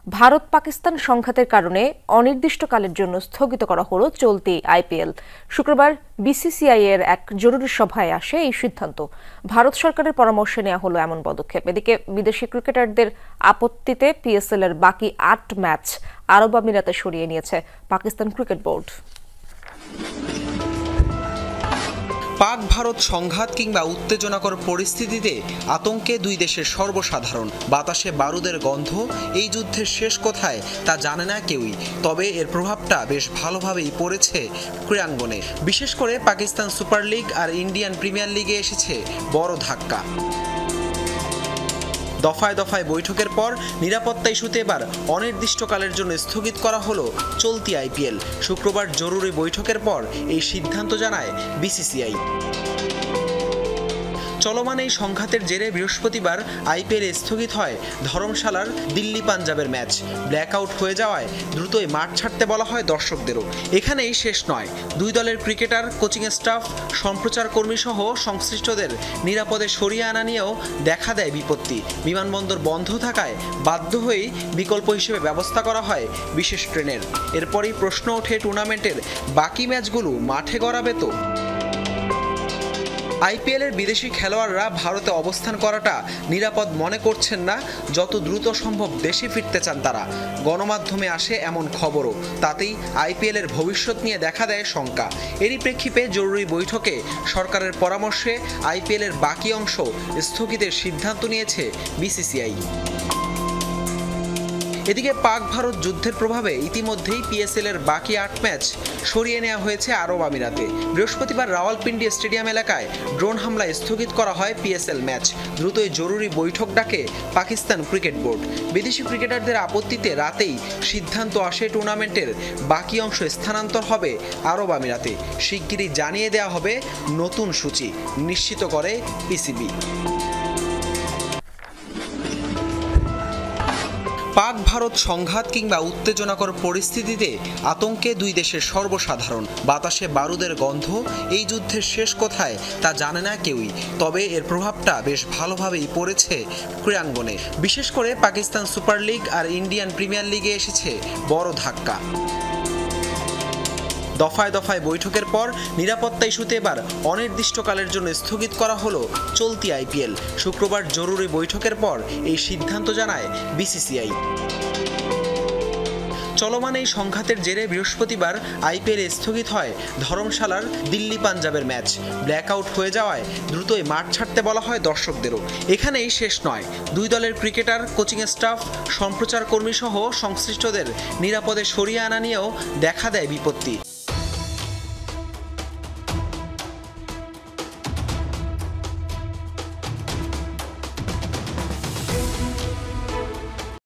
ভারত পাকিস্তান সংঘাতের কারণে অনির্দিষ্টকালের জন্য স্থগিত করা হলো চলতি আইপিএল। শুক্রবার বিসিসিআই এর এক জরুরি সভায় আসে এই সিদ্ধান্ত। ভারত সরকারের পরামর্শে নেওয়া হলো এমন পদক্ষেপ। এদিকে বিদেশি ক্রিকেটারদের আপত্তিতে পিএসএল এর বাকি ৮ ম্যাচ আরব আমিরাতে সরিয়ে নিয়েছে পাকিস্তান ক্রিকেট বোর্ড। পাক ভারত সংঘাত কিংবা উত্তেজনাকর পরিস্থিতিতে আতঙ্কে দুই দেশের সর্বসাধারণ। বাতাসে বারুদের গন্ধ। এই যুদ্ধের শেষ কোথায় তা জানে না কেউই, তবে এর প্রভাবটা বেশ ভালোভাবেই পড়েছে ক্রীড়াঙ্গনে। বিশেষ করে পাকিস্তান সুপার লিগ আর ইন্ডিয়ান প্রিমিয়ার লিগে এসেছে বড় ধাক্কা। দফায় দফায় বৈঠকের পর নিরাপত্তা ইস্যুতে এবার অনির্দিষ্টকালের জন্য স্থগিত করা হলো চলতি আইপিএল। শুক্রবার জরুরি বৈঠকের পর এই সিদ্ধান্ত জানায় বিসিসিআই। চলমান এই সংঘাতের জেরে বৃহস্পতিবার আইপিএল স্থগিত হয় ধর্মশালার দিল্লি পাঞ্জাবের ম্যাচ। ব্ল্যাকআউট হয়ে যাওয়ায় দ্রুতই মাঠ ছাড়তে বলা হয় দর্শকদেরও। এখানেই শেষ নয়, দুই দলের ক্রিকেটার, কোচিং স্টাফ, সম্প্রচার কর্মী সহ সংশ্লিষ্টদের নিরাপদে সরিয়ে আনা নিয়েও দেখা দেয় বিপত্তি। বিমানবন্দর বন্ধ থাকায় বাধ্য হয়েই বিকল্প হিসেবে ব্যবস্থা করা হয় বিশেষ ট্রেনের। এরপরই প্রশ্ন ওঠে, টুর্নামেন্টের বাকি ম্যাচগুলো মাঠে গড়াবে তো? আইপিএলের বিদেশি খেলোয়াড়রা ভারতে অবস্থান করাটা নিরাপদ মনে করছেন না। যত দ্রুত সম্ভব দেশে ফিরতে চান তারা। গণমাধ্যমে আসে এমন খবরও। তাতেই আইপিএলের ভবিষ্যৎ নিয়ে দেখা দেয় শঙ্কা। এরই প্রেক্ষিতে জরুরি বৈঠকে সরকারের পরামর্শে আইপিএলের বাকি অংশ স্থগিতের সিদ্ধান্ত নিয়েছে বিসিসিআই। এদিকে পাক ভারত যুদ্ধের প্রভাবে ইতিমধ্যেই পিএসএল এর বাকি ৮ ম্যাচ সরিয়ে নেওয়া হয়েছে আরব আমিরাতে। বৃহস্পতিবার রাওয়ালপিন্ডি স্টেডিয়াম এলাকায় ড্রোন হামলায় স্থগিত করা হয় পিএসএল ম্যাচ। দ্রুতই জরুরি বৈঠক ডাকে পাকিস্তান ক্রিকেট বোর্ড। বিদেশি ক্রিকেটারদের আপত্তিতে রাতেই সিদ্ধান্ত আসে টুর্নামেন্টের বাকি অংশ স্থানান্তর হবে আরব আমিরাতে। শিগগিরই জানিয়ে দেওয়া হবে নতুন সূচি, নিশ্চিত করে পিসিবি। পাক ভারত সংঘাত কিংবা উত্তেজনাকর পরিস্থিতিতে আতঙ্কে দুই দেশের সর্বসাধারণ। বাতাসে বারুদের গন্ধ। এই যুদ্ধের শেষ কোথায় তা জানে না কেউই, তবে এর প্রভাবটা বেশ ভালোভাবেই পড়েছে ক্রীড়াঙ্গনে। বিশেষ করে পাকিস্তান সুপার লিগ আর ইন্ডিয়ান প্রিমিয়ার লিগে এসেছে বড় ধাক্কা। দফায় দফায় বৈঠকের পর নিরাপত্তা ইস্যুতে এবার অনির্দিষ্টকালের জন্য স্থগিত করা হলো চলতি আইপিএল। শুক্রবার জরুরি বৈঠকের পর এই সিদ্ধান্ত জানায় বিসিসিআই। চলমান এই সংঘাতের জেরে বৃহস্পতিবার আইপিএল স্থগিত হয় ধর্মশালার দিল্লি পাঞ্জাবের ম্যাচ। ব্ল্যাকআউট হয়ে যাওয়ায় দ্রুতই মাঠ ছাড়তে বলা হয় দর্শকদেরও। এখানেই শেষ নয়, দুই দলের ক্রিকেটার, কোচিং স্টাফ, সম্প্রচার কর্মী সহ সংশ্লিষ্টদের নিরাপদে সরিয়ে আনা নিয়েও দেখা দেয় বিপত্তি।